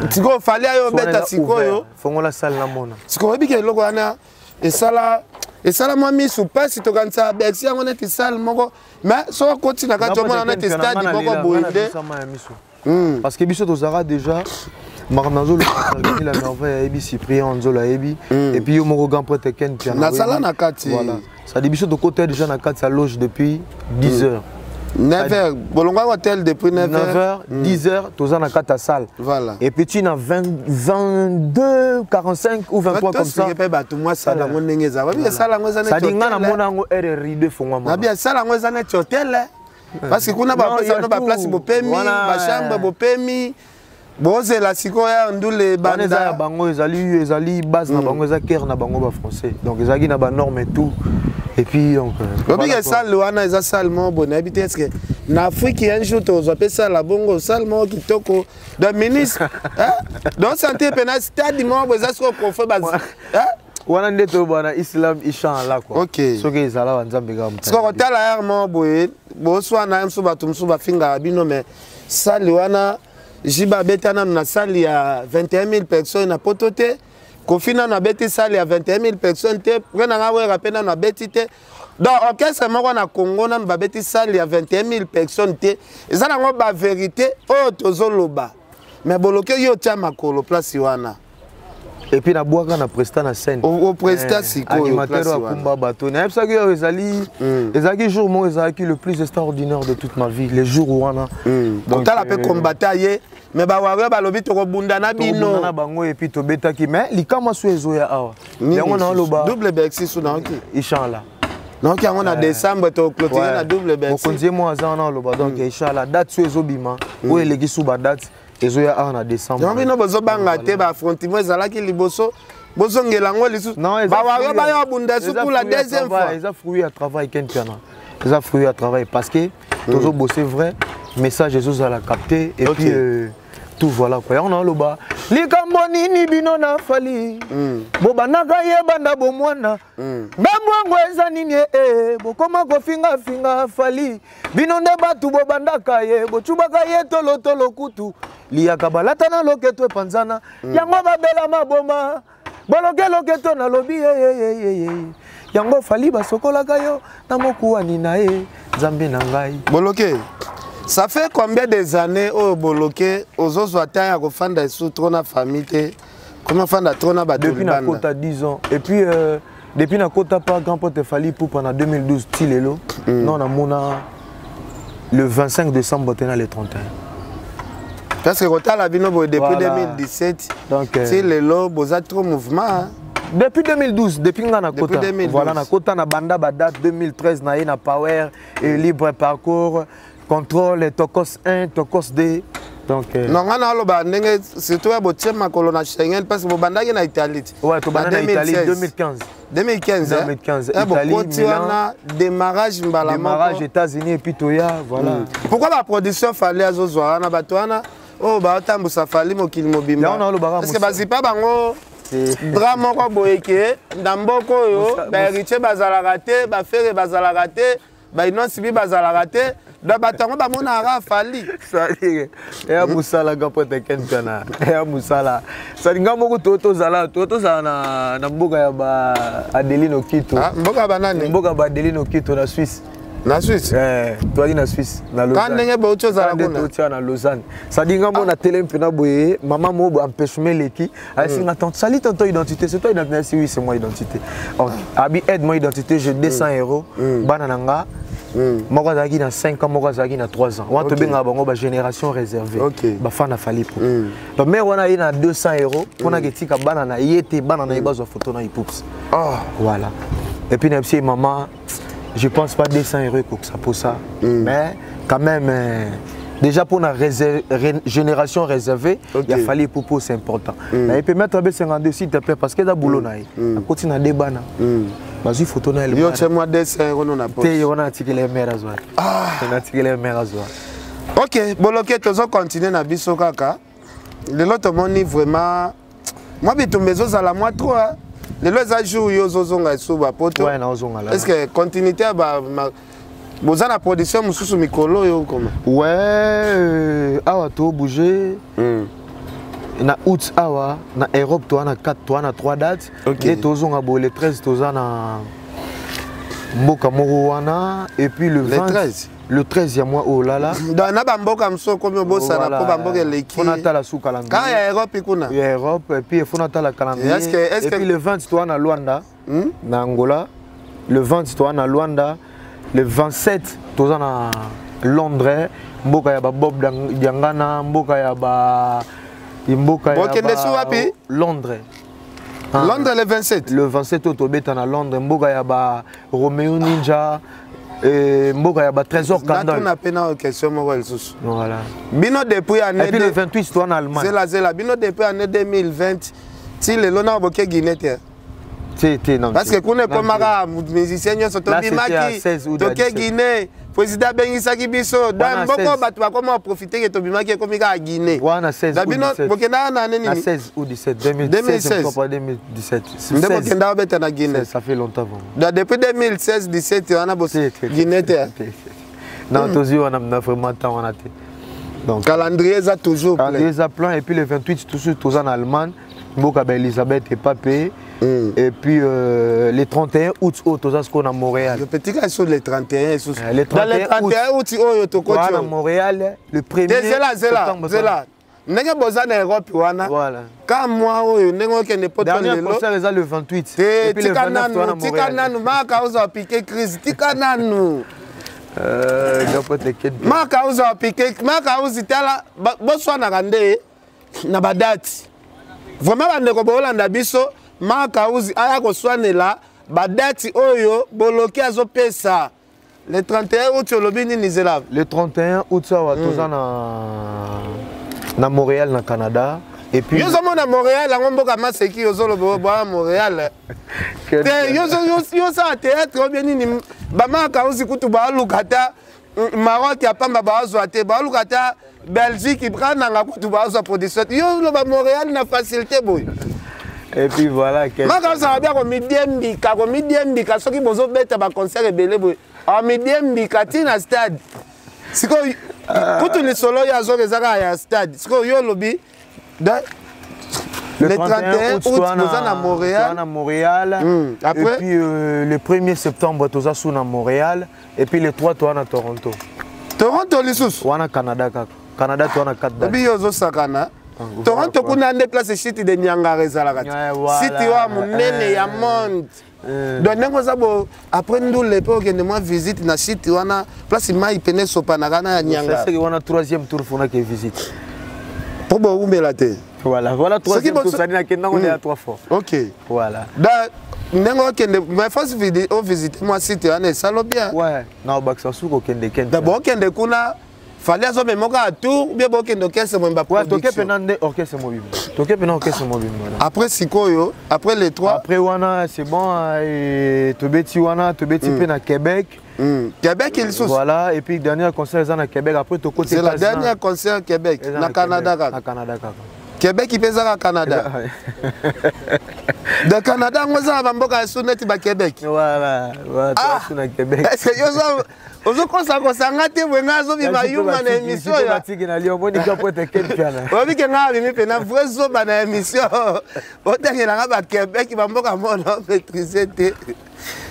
Siko fallait yo beta siko yo. Fongo la salle na mona. Siko bi ke loko wana et ça la moi mis sous pas si tu gagnes ça Bexi on est salle moko mais so continue quand on a été stade moko boinde parce que biso tozara déjà Marnazo le la merveille Ebi Cyprien Nzola Ebi et puis yo moko grand prêtre Ken piano na sala na kati voilà ça dit biso de côté déjà na kati sa loge depuis 10 heures 9h bolonga hôtel depuis 9h 10h toza na kata salle voilà et puis tu na 22 45 ou 23 comme ça tout moi ça la ndenge za ba bien sala ngoza ça dit ngana mona ngo RRI2 fongwa na bien sala ngoza na hôtel parce que kuna ba pesa no ba place bopemi ba chambre bopemi boze la siko ya ndule banda ya bango ezali base na bango eza cœur na bango ba français donc ezaki na ba norme et tout. Et puis donc que ça wana eza salement bon habité est-ce que na Afrique un jour to zo pesa la bongo salement kitoko de ministre donc santé pena stade mo boza so ko fa baz wana ndeto bana islam inshallah quoi. OK soki ezala banzambe ga mutala siko tala ya mo boye bo so na mso batu mso ba finga bino mais sali wana jiba betana na sali ya 21 000 personnes na potote Kofina na beti sali à 21 000 personnes te prena nga rapena na beti te donc orchestre moko na Congo na ba beti sali à 21 000 personnes te eza na ngo ba vérité o tozoloba mais boloke yo tia makolo place wana et puis na boaka na presta na scène au presta siko animateur wa kumba bato na yebisa ki ezali jour mo ezali le plus extraordinaire de toute ma vie les jours où wana donc tala pe combattre ye mais ba wa ba lobi to bunda na bino na bango et puis to betaki mais likama so ezoya awa yango na loba double Bexi so na OK inchallah donc yango na décembre to clôturer na double Bexi konzie mo aza na loba donc inchallah date so ezobima o eleki so ba date ezoya awa na décembre donc bino bozo banga te ba affrontement ezalaki liboso bozongela ngo lisu ba wa ba yo bunda so pour la deuxième fois ils a fruit à travail ken piano ils a fruit à travail parce que tozo bosser vrai message ezo la capter et puis tout voilà quoi on a le bas likambo nini bino na fali bobanaka ye banda bomwana mbamwango eza nini bokoma kofinga finga fali bino nde batu bobandaka ye bochubaka ye tolo kutu liyaka balata na loketo epanzana yango babela maboma boloke loketo na lobi yango fali basokolaka yo na mokuwani na ye nzambe na ngai boloke. Ça fait combien des années au Boloké, aux autres attentes à refonder sous trop na famille, Comment faire la trône à depuis na kota 10 ans. Et puis depuis na kota pas grand pote Fally pour pendant 2012 Tilelo. Non na mona le 25 décembre tena le 31. Parce que Rota la bino depuis 2017. Donc Tilelo boza trop mouvement. Depuis 2012, depuis na kota. Voilà na kota na banda date 2013 na na Power et libre parcours, contrôle Tokos 1, Tokos 2. Donc non on a loba ndenge surtout abotie makolo na Schengen parce que bobanda na Italie. Ouais, to banda na Italie 2015. 2015 Italie Milan démarrage mbala démarrage États-Unis et puis Toya voilà. Pourquoi la production fallait azozwa na batwana oh ba tambusa Fally mokili mobimba. Parce que bazipa bango drame moko boyeke ndamboko yo ba héritier bazalaka te ba frère bazalaka te ba inonsi bi bazalaka te da batango ba mona ra Fally c'est ya musala gapote kentana ya musala salinga moko toto zala na mboka ya ba Adeline Okito mboka banane mboka ba Adeline Okito na Suisse. Na Suisse toi na Suisse na Lausanne. Quand ndenge ba autre zala kuna na Lausanne. Ça dit ngamo na télé mpena boye maman mo empêchement leki. Asinga tante sali ton identité, c'est toi identité, oui c'est moi identité. OK. Abi aide moi identité, je 200 €. Bana nanga. Moko zaki na 5 ans, moko zaki na 3 ans. On te benga bango ba génération réservée. Ba fana Fally pour. Donc mais on a eu na 200 € pour na ketika bana na yete bana na ibazo photo na ipups. Voilà. Et puis na psy maman je pense pas 200 € pour ça. Mais quand même, déjà pour la génération réservée, il a fallu pour c'est important. Il peut mettre un 52 s'il te plaît parce que dans le boulot, il continue à débattre. Vas-y, photo na yo chez moi 200 € non na poche. On a tiré les mères à soir. On a tiré les mères à soir. OK, boloké tozo continuer na biso kaka. Le lot moni vraiment moi bitumbezo za la moi trop. Les jours yo zozonga suba poto. Ouais, na ozonga là. Est-ce que continuité ba boza na production mususu mikolo yo comment? Ouais, awa to bouger. Na août awa na Europe to na 4 to na 3 dates. Et tozonga bo le 13 toza na mboka moko wana et puis le 20 le 13 ya mois oh là là. Dans na bamboka mso comme bossa na po bamboka leki. On attend la sous calendrier. Quand ya Europe ikuna. Ya Europe et puis il faut attendre la calendrier. Et puis le 20 toi na Luanda, na Angola. Le 20 toi na Luanda. Le 27 toi na Londres, mboka ya ba Bob Diangana, mboka ya ba Londres. Londres le 27. Le 27 autobeta na Londres, mboka ya ba Romeo Ninja. Mboka ya ba trésor Kandal. On a peine en question moi sous. Voilà. Bino depuis année. Et puis le 28 toi en Allemagne. Zela bino depuis année 2020. Si le lona boke Guinée. Non. Parce que kuna komaka musicien nyo soto bimaki. Toke Guinée. Président Bengisaki biso. Dans mboko batu bakoma profiter que to bimaki komika Guinée. Wana 16. Bino bokenda na nini? 16 ou 17 2016. 2017. Ndebo kenda beta na Guinée. Ça fait longtemps. Depuis 2016 17 on a bossé Guinée. Non, toujours on a vraiment temps on a. Donc calendrier ça toujours plein. Calendrier ça plein et puis le 28 toujours en Allemagne. Mboka ba Elisabeth et Papé. Et puis les 31 août au Tosasco à Montréal. Le petit cas sur les 31 août. Dans les 31 août au Toko à Montréal le premier Zela. Nenge boza na Europe wana. Voilà. Quand moi nenge ke ne pot pas le concert est le 28. Et puis le 29 toi à Montréal. Tika nanu maka uzo piquer crise. Tika nanu. Maka uzo piquer maka uzitala boswa na kande na badati. Vraiment bandeko bolanda biso maka uzi aya ko swanela badati oyo boloki azopesa. Le 31 août lobi nini zela. Le 31 août ça va toza na Montréal na Canada et puis yo zomo na Montréal ngomboka maseki yo zolo bo Montréal. Yo ça théâtre bien nini ba maka uzi kutu ba lukata Maroc ya pamba ba azwate ba lukata Belgique prend na kutu ba azwa production. Yo lo ba Montréal na facilité boy. Et puis voilà que maka ça va bien ko midiembika soki bozo beta ba concert ebele boy. A midiembika tina stade. Siko kutu li solo ya zo rezaka ya stade. Siko yo lobi le 31 août nous à Montréal. À Montréal. Après et puis le 1er septembre tu as à Montréal et puis le 3 tu à Toronto. Toronto lissus. Wana Canada Canada tu as 4 dates. Bi yo zo sakana. Toronto kuna déplace site de Niangara ezalaka. Site wa munene ya monde. Donc nengo zabo après nous les peu que moi visite na site wana place mai pene sopanaka na Niangara. C'est que wana troisième tour fona que visite. Pour bo umbela te. Voilà, troisième tour ça n'a qu'un on est à 3 fois. OK. Voilà. Nengo kende ma first vidéo visite moi site wana salo bien. Ouais, na baksa suko kende kende. D'abord kende kuna fallait azo me moka tour bien bo kende orchestre mo mba production. Ouais, toke penande orchestre mobile. Toke penande orchestre mobile. Après sikoyo, après les 3. Après wana c'est bon et tobeti wana tobeti pe na Québec. Québec il sous. Voilà et puis dernier concert à Québec après to côté. C'est la dernière concert Québec na Canada kaka. Na Canada kaka. Québec il pesa ka Canada. De Canada ngoza ba mboka suneti ba Québec. Voilà, voilà, tu na Québec. Est-ce que yozo ozo kosa kosanga te wenga zo bi ba yuma na émission ya. Tiki na Lyon boni ka pote kelpiana. Obi ke nga bi mi pena vrai zo ba na émission. Otengela ba Québec ba mboka mona maîtriser te.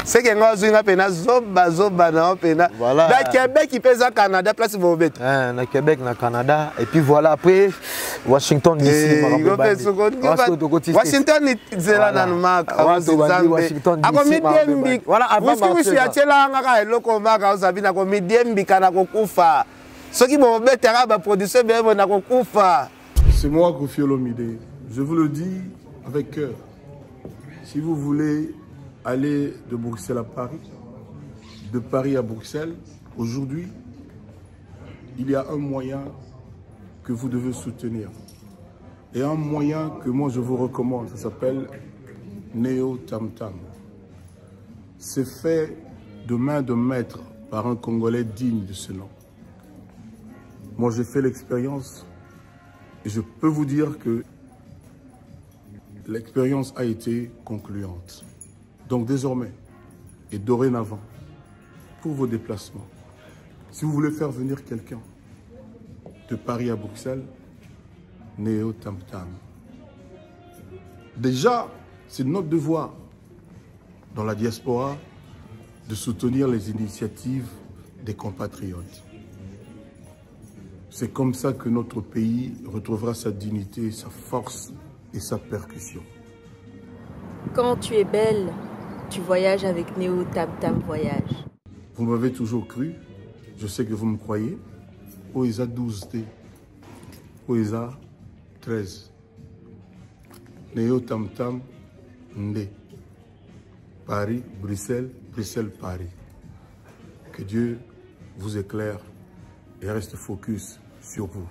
C'est que nga zo nga pena zoba na pena. Da Québec il pesa Canada place Bobet. Na Québec na Canada et puis voilà après Washington DC Washington zela na maka Washington DC. Voilà avant que ya tela nga eloko maka ozabi na ko midembi kana kokufa. Soki Bobetera ba producer bebo na kokufa. C'est moi Koffi Olomide. Je vous le dis avec cœur. Si vous voulez aller de Bruxelles à Paris, de Paris à Bruxelles, aujourd'hui, il y a un moyen que vous devez soutenir. Et un moyen que moi je vous recommande, ça s'appelle Neo Tam Tam. C'est fait de main de maître par un Congolais digne de ce nom. Moi j'ai fait l'expérience et je peux vous dire que l'expérience a été concluante. Donc désormais et dorénavant, pour vos déplacements, si vous voulez faire venir quelqu'un de Paris à Bruxelles, Neo Tam Tam. Déjà, c'est notre devoir dans la diaspora de soutenir les initiatives des compatriotes. C'est comme ça que notre pays retrouvera sa dignité, sa force et sa percussion. Quand tu es belle, tu voyages avec Neo Tam Tam Voyage. Vous m'avez toujours cru, je sais que vous me croyez. OESA 12D, OESA 13. Neo Tam Tam Ndé. Paris, Bruxelles, Bruxelles, Paris. Que Dieu vous éclaire et reste focus sur vous.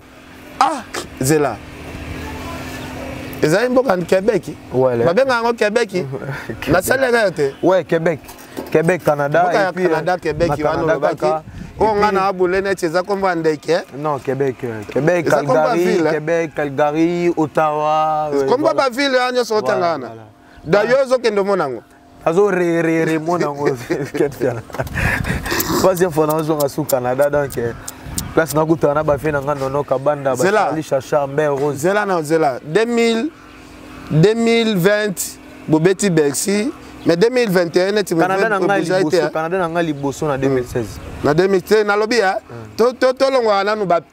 Ah, Zela. Ezali mboka en Québec. Ouais, babenga ngo Québec. Na salaire te. Ouais, Québec. Québec, Canada et puis Canada, Québec, Canada, on a abulé net chez Zakomba Ndeke. Non, Québec, Québec, Calgary, Québec, Calgary, Ottawa. Combat ba ville anya sotangana. D'ailleurs zo kendo monango. Azo re monango ketfiana. Troisième fois dans au Canada donc place na gutana ba fe na ngano kabanda ba ali chacha mber rose. Zela na zela 2020 Bobeti Bercy. Mais 2021, tu me fais Canada n'a pas liboso en 2016. En 2016, na lobby hein. Tout le monde ba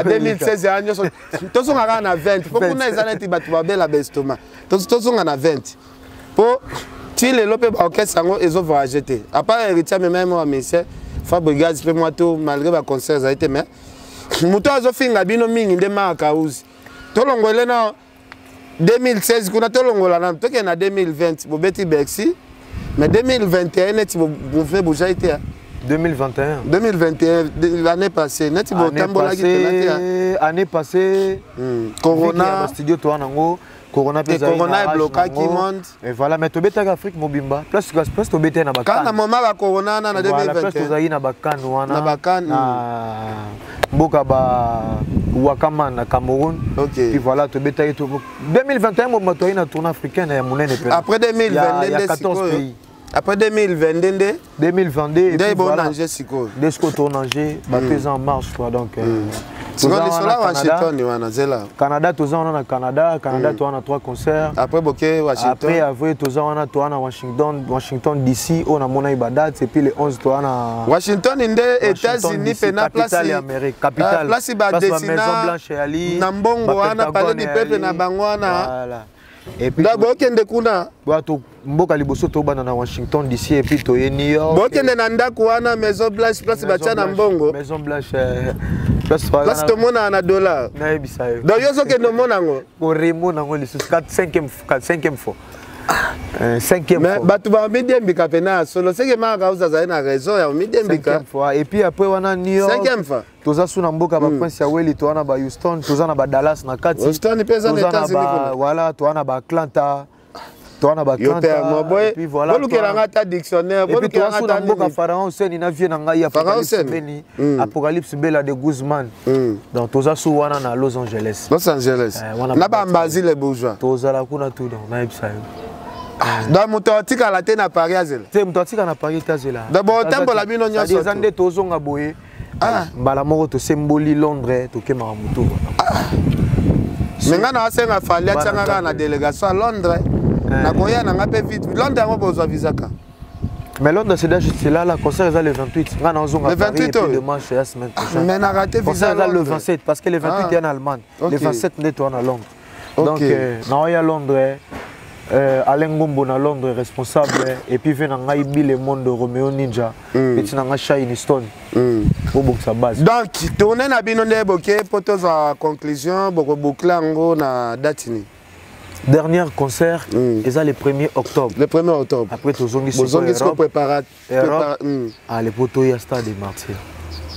2016 ans. Tout son a na 20. Faut qu'on ait zaneti ba tu ba bela bestoma. Tout son a na 20. Pour tu les lopé ba orchestre ngo ezo voyager te. À part héritier même moi monsieur Fabregas fait moi tout malgré ba concert ça été mais muto azo finga bino mingi nde maka uzi. Tout le monde na 2016 kuna tolongola na toke na 2020 Bobeti Bercy mais 2021 neti bo fait bouger été 2021 l'année passée neti bo tambola ki tenate année passée corona studio to nango corona pe corona bloqué qui monde et voilà mais tobeta Afrique mobimba place tobeta na bakana kana moment ba corona na 2021 place tozali na bakana wana na bakana mboka ba Wakama na Cameroun. Okay. Puis voilà, tu bétaille tout. 2021, mon moto na tournée africaine et mon après 2022, il y a 14 pays. Après 2022, et puis bon voilà. Angers siko. Desco tournanger, baptisé en marche quoi donc Canada, tous on a Canada, on a 3 concerts. Après, Washington. Après, tous on a Washington DC, on a Mona Ibadat, et puis les 11, on a Washington, États-Unis, Pena, place capitale, place Maison Blanche et Ali, Nambongo, on a parlé du peuple na Bangwana. Et puis, Mboka liboso to bana na Washington DC et puis to New York. Bokende na ndako wana Maison Blanche place batia na mbongo. Maison Blanche place to mona na dollar. Na ebisa yo. Donc yo so ke no mona ngo. Ko remo na ngo lisus 5e fois. 5e mais batu ba midembika pena solo seke maka uzaza na raison ya midembika. 5e fois et puis après wana New York. 5e fois. Toza suna mboka ba Prince ya Weli to wana ba Houston, toza na ba Dallas na kati. Houston pesa na États-Unis. Voilà, to wana ba Atlanta. Toi on a et puis voilà. Vous avez un dictionnaire. Et puis toi sur la boca Pharaon Sen il vient en Gaïa Apocalypse Bella de Guzman. Donc tous sous wana na Los Angeles. Los Angeles. Na ba mbazi les bourgeois. Tous ala kuna tout donc na ebisa. Donc mutotika la tena Paris azel. C'est mutotika na Paris tazela. D'abord tempo la bino nyoso. Des années tozonga boye. Mbala moko to symboli Londres to kema mutu. Menga na asenga fali atanga na délégation à Londres. Nagoya nanga pe vite. Londres on besoin visa ka. Mais Londres c'est là le concert est le 28. Ngana ozonga le 28 demain c'est la semaine prochaine. Mais na raté visa le 27 parce que le 28 est en Allemagne. Le 27 est en Londres. Donc naoya Londres Alain Ngombo na Londres responsable et puis vient nanga ibi le monde de Romeo Ninja et tu nanga Shine Stone. Pour sa base. Donc tourner na bino ne boké poto za conclusion boko bouclango na datini. Dernier concert, et ça le 1er octobre. Le 1er octobre. Après, tu as préparé. Ah, les poteaux, il y a stade de Martyr.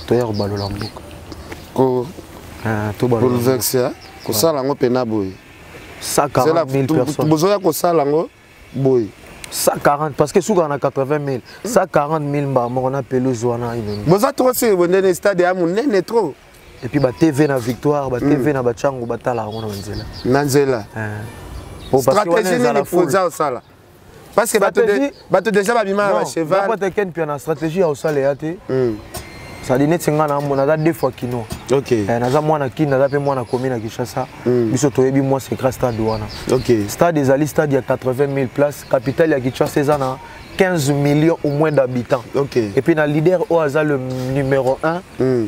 Tu as un ballon en boucle. Tu as bouleversé. Tu as un peu 140 000 personnes. Tu as un 140, parce que si on a 80 000, 140 000, on a pelouse. Vous avez trop de stade de trop. Et puis, TV na Victoire, TV na Bachango, Batala, Nanzela. Stratégie ni poza au sala. Parce que bato déjà ba bima ba cheval. Pas quelqu'un puis na stratégie au sala yate. Ça dit net singa na mona da 2 fois kino. OK. Na za mwana kina da pe mwana commune à Kinshasa. Biso to yebi moi c'est grâce stade wana. OK. Stade des Ali stade il y a 80 000 places, capitale ya Kinshasa zana 15 millions au moins d'habitants. OK. Et puis na leader au hasard le numéro 1,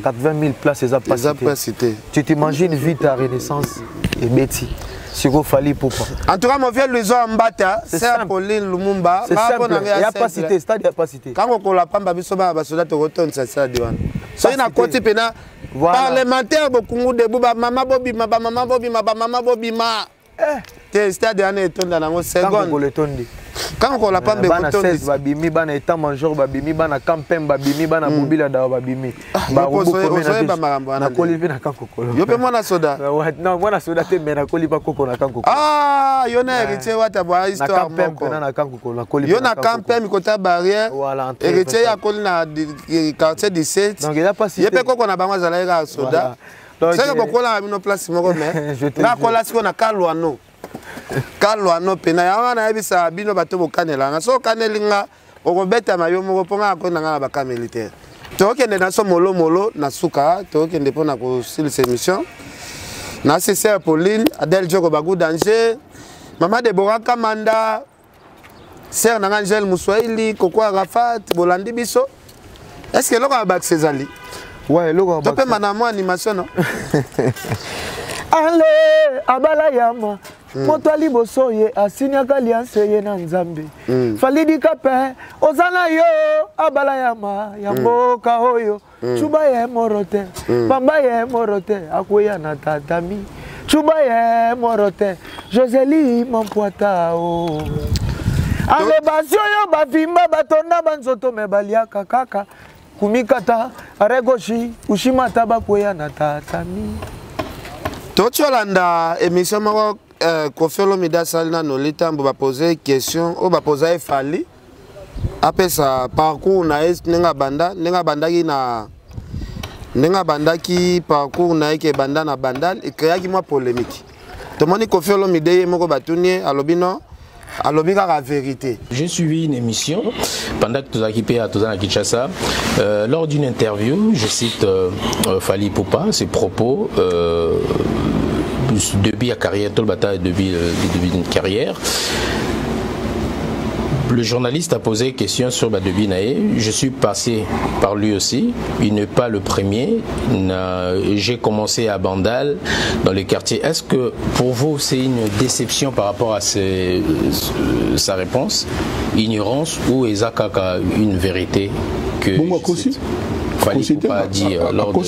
80 000 places les a pas cité. Tu t'imagines vite à Renaissance et Betty. Siko Fali Poupa. En tout cas, mon vieux Luiso Mbata, c'est Pauline Lumumba. C'est simple. Il n'y a pas cité, stade, il n'y a pas cité. Quand on l'a pas, on soldat te retourne ça stade. So il y a côté pena parlementaire beaucoup de Bouba Mama Bobima, Mama Bobima, Mama Bobima. Te stade année tourne dans la seconde. Quand on l'a pas bana 16 babimi bana état major babimi bana campem babimi bana mobile da babimi ba na kolivi na kankokolo yo pe mwana soda non mwana soda te mena koliva koko na kankokolo ah yo na héritier wata ba histoire moko na kankokolo na koliva yo na campem kota barrière voilà héritier ya koli na quartier 17 donc il a pas cité yo pe koko na bango zalaira soda c'est que bokola bino place moko mais na kola siko na kalwano Kalwano pena ya na yebisa bino bato bokanela nga so kanelinga okobeta mayo moko ponga ko na ba ka militaire to kende na so molo na suka to kende pona ko sur cette émission na CCR Pauline Adèle Djoko Bagou danger Mama Deborah Kamanda Sœur na Angel Muswahili Koko Arafat Bolandi biso est-ce que loko ba Césali ouais loko ba to pe manamo animation non allez abala yama moto aliboso ye asinyaka alliance ye na Nzambe falidi kape ozana yo abala yama ya mboka oyo chuba ye morote bamba ye morote akoya na tatami chuba ye morote Joseli Mampoata o ale basio yo bavimba batonda banzoto mebaliaka kaka kumikata aregoshi ushimata bakoya na tatami Tocholanda émission moko Kofelo Mida Salina no litambo ba poser question o ba poser fali après ça parcours na nenga banda ki parcours na ke banda na bandal et créaki moi polémique to moni Kofelo Mida moko batunie alobino Alors, la vérité. J'ai suivi une émission pendant que tu as occupé à Tozana Kinshasa. Lors d'une interview, je cite Fally Ipupa, ses propos, depuis la carrière, tout le bataille depuis une carrière. Le journaliste a posé une question sur Badebi Naé. Je suis passé par lui aussi. Il n'est pas le premier. J'ai commencé à Bandal, dans les quartiers. Est-ce que pour vous, c'est une déception par rapport à sa réponse? Ignorance ou Ezakaka une vérité que bon, Fally pas dit lors de...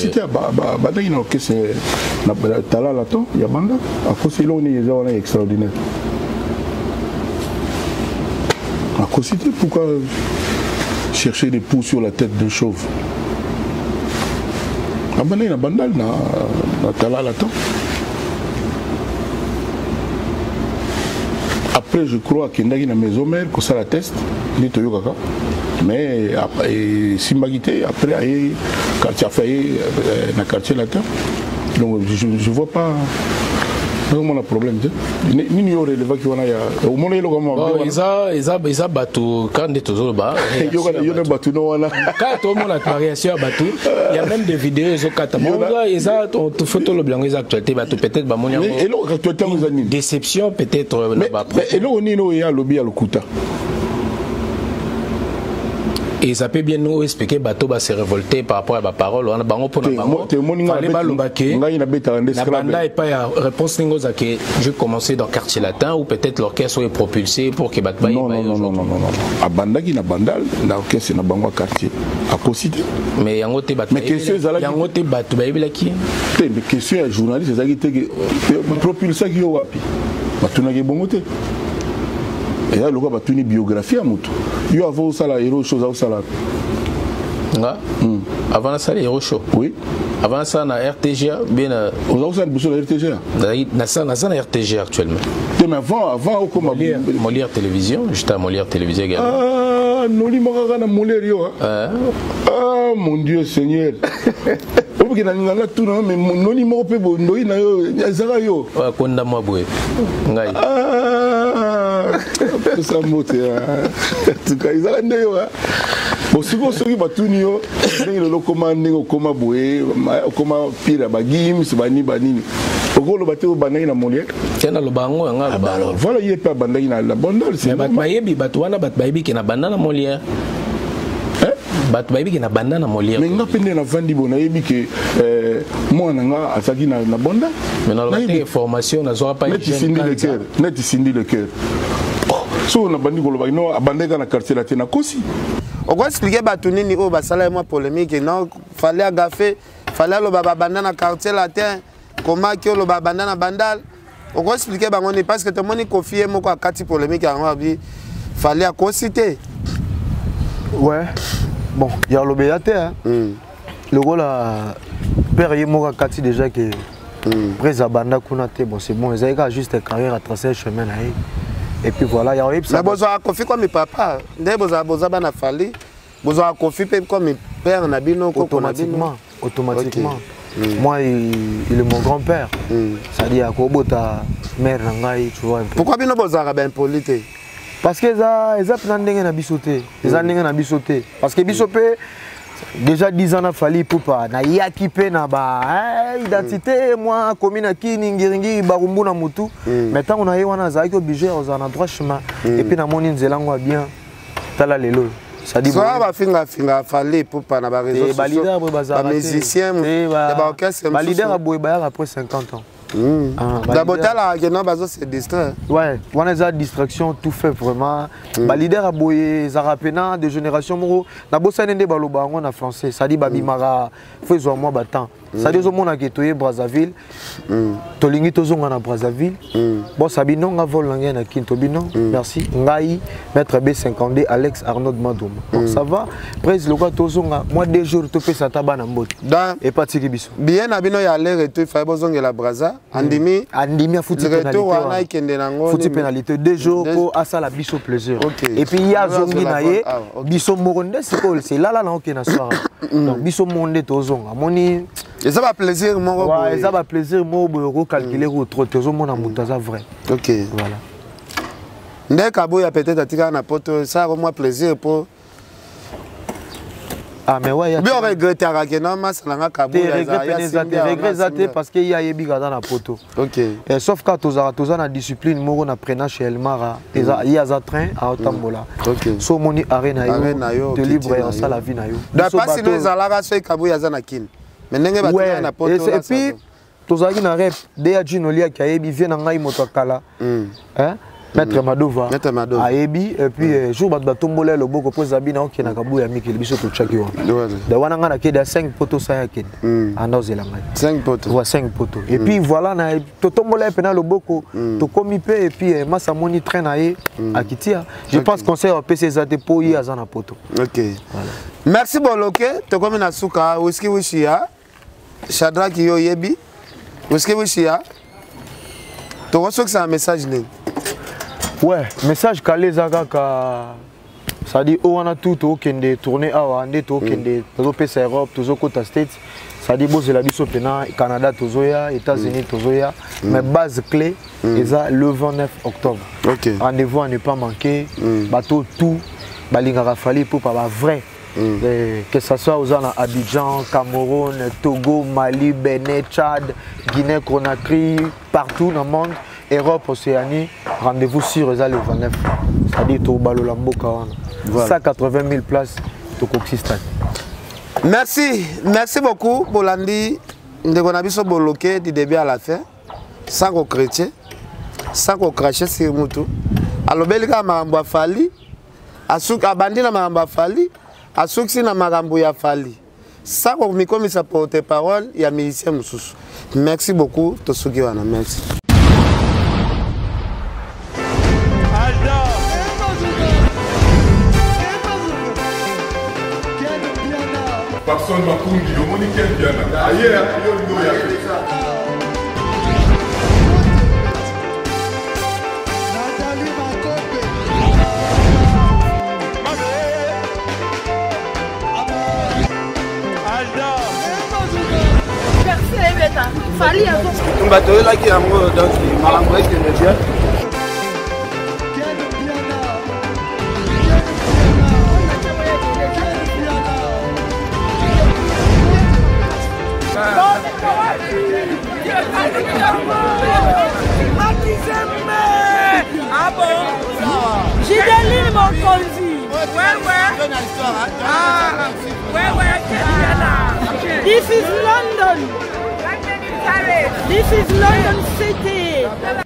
extraordinaire. Pourquoi chercher des poux sur la tête de chauve? Après, je crois qu'il y a une maison mère qui a la test, mais Simbagité, après, il y a un quartier latin. Donc, je ne vois pas. Vraiment le problème. Ni aurait le vacu on a au monde le comment. Ils bateau quand des toujours bas. Il y a bateau non là. Quand tout le monde a variation bateau, il y a même des vidéos ils ont catamaran. Ils ont tout photo le blanc ils actualité bateau peut-être ba monia. Et là actualité nous anime. Déception peut-être là-bas. Et là on est il y a lobby à l'Okuta. Et ça peut bien nous expliquer bateau va se révolter par rapport à ma parole. On a bango pour la bango. Fallait pas l'embarquer. La banda est pas réponse n'ingos à que je commençais dans le quartier latin ou peut-être l'orchestre est propulsé pour que bateau. Non. À banda qui na bandal, l'orchestre na bango quartier. À Kosité. Mais yango te bateau. Mais question yango te bateau ba yebila ki. Mais question journaliste c'est ça qui te propulser qui wapi. Bateau na ke bongote. Et là, le gars a une biographie à Moutou. Il y a avant ça, la héros chose à ça. Avant ça, les héros show. Oui. Avant ça, na RTGA, bien. On a aussi la RTGA. Na ça, na RTGA actuellement. Mais avant, au comment Molière Télévision, j'étais à Molière Télévision également. Ah, non, il m'a dit Molière, yo. Ah, mon Dieu Seigneur. Mais non, il m'a dit bon, non, il n'a pas yo. Ah, konda moi boué. Ngai. Ah, ça monte. En tout cas, ils ont yo. Bon, si vous savez pas tout nio, le commandé au coma boué, au coma pire bagim, c'est bani bani. Au gros le bateau banane na Molière. Tiens le bango nga le bango. Voilà, il est pas banane na la bandole, c'est. Mais bayebi batwana batbayebi qui na banana Molière. Batbayebi qui na banana Molière. Mais nga pende na vandi bona yebi que moi nga asaki na banda. Mais dans la formation na zo pas net sindi le cœur. So on a bandi ko lo no abandeka na quartier latin na Kosi. On va expliquer batuni ni o basala moi polémique non fallait agafer fallait lo baba bandana quartier latin comment que lo baba bandana bandal on va expliquer bango ni parce que tout le monde confie moko à kati polémique en vie fallait citer. Ouais. Bon, il y a le béaté hein. Le rôle à père moko à kati déjà que presa banda kunate bon c'est bon ils ont juste carrière à tracer chemin là. Et puis voilà, il y a eu ça. Mais vous avez confié comme mes papas. Vous avez fallu. Vous avez confié comme mes pères. Automatiquement. Automatiquement. Moi, il est mon grand-père. C'est-à-dire que ta mère Nangaï, tu vois un peu. Pourquoi vous avez bien polité? Parce qu'ils ont bisoté. Ils ont bisoté. Parce que bisoté, déjà 10 ans, il fallait pour pas. Na yakipe na ba identité moi commune qui ningiringi barumbu na mutu. Maintenant on a eu un zaki obligé aux en droit chemin. Et puis na moni nzelango bien. Tala lelo. Ça dit ça va finga fallait pour pas na ba réseau. Les musiciens, les orchestres. Les leaders a boyé après 50 ans. D'abord là, c'est distrait. Ouais, on a des distractions, tout fait vraiment. Les leaders a boyé Zarapena de génération moro. Na bossa nende baloba on a français. Ça dit babi mara faisons moi battant. Ça dit au monde a getoyé Brazzaville. Tolingi tozonga na Brazzaville. Bon sabino nga vol langé na Kintobino. Merci. Ngai maître B52 Alex Arnaud Madoum. Ça va. Prise le quoi tozonga moi 2 jours to fait ça tabac na mbot. Et pas tiki biso. Bien abino ya l'air et tout fait bozonga la Brazza. Andimi a foutu pénalité. Foutu pénalité 2 jours pour asa la biso plaisir. Et puis il y a zongi naé biso moronde c'est là on na soir. Donc biso monde tozonga moni. Et ça va plaisir, mon ouais, et ça va plaisir, moi, calculer ou trop, tout le monde a monté ça vrai. Ok. Voilà. Ndé Kaboya peut-être atika na poto ça moi plaisir pour. Ah mais ouais, bien regretter que non mas langa Kaboya regretter parce qu'il y a yebi dans la poto. OK. Et sauf quand toza na discipline moko na prena chez Elmara, il y a za train à Otambola. OK. So moni arena yo de libre en ça la vie na yo. Da pas si nous alaka so Kaboya za na kin. Mais ndenge ba na poto. Et puis toza ki na rep de Jino lia ki yebi vient na ngai moto kala. Hein? Maître Madova a Ebi et puis jour bat tombola le boko pose abina ok na Kabuya miki le biso to chaki wa da wana ngana ke da 5 poteaux ça ya ke anda zelanga 5 poteaux ouais 5 poteaux et puis voilà na to tombola pena le boko to komi pe et puis massa moni train na ye akitia je pense conseil au PC za te po yi azana poteau. OK voilà. Merci Boloke to komi na suka whisky wishia Shadrack yo yebi whisky wishia to reçoit ça un message né. Ouais, message calé Zagaka. Ça dit, on a tout au Kende, tourner à Wande, au Kende, tout au PC Europe, tout au Côte States. Ça dit, bon, c'est la biso pena, Canada, Tozoya, États-Unis, Tozoya. Mais base clé, c'est le 29 octobre. OK. Rendez-vous à ne pas manquer. Bateau tout, Balinga Rafali pour pas vrai. Que ce soit aux Abidjan, Cameroun, Togo, Mali, Bénin, Tchad, Guinée, Conakry, partout dans le monde. Europe, Océanie, rendez-vous sur le 29. C'est-à-dire au Balolambo Kawana. 180 000 places au Coxistan. Merci beaucoup, Bolandi. Nous avons bloqué du début à la fin, sans qu'on chrétien, sans qu'on crache sur Moutou. Alors, Belga Maramba Fali, Asuk Abandina Maramba Fali, Asuksi na Marambo ya Fali. Sans qu'on me commise à porter parole, il y a musicien Moussous. Merci beaucoup, Tosugiwana. Merci. Personne ne m'a conduit, le monde est bien. Ailleurs, il y a fait ça. Fali à on va te là qui a moi donc Malambo qui est bien. Ah bon? J'ai des lignes mon conduit. Ouais. Ah, ouais. This is London. This is London City.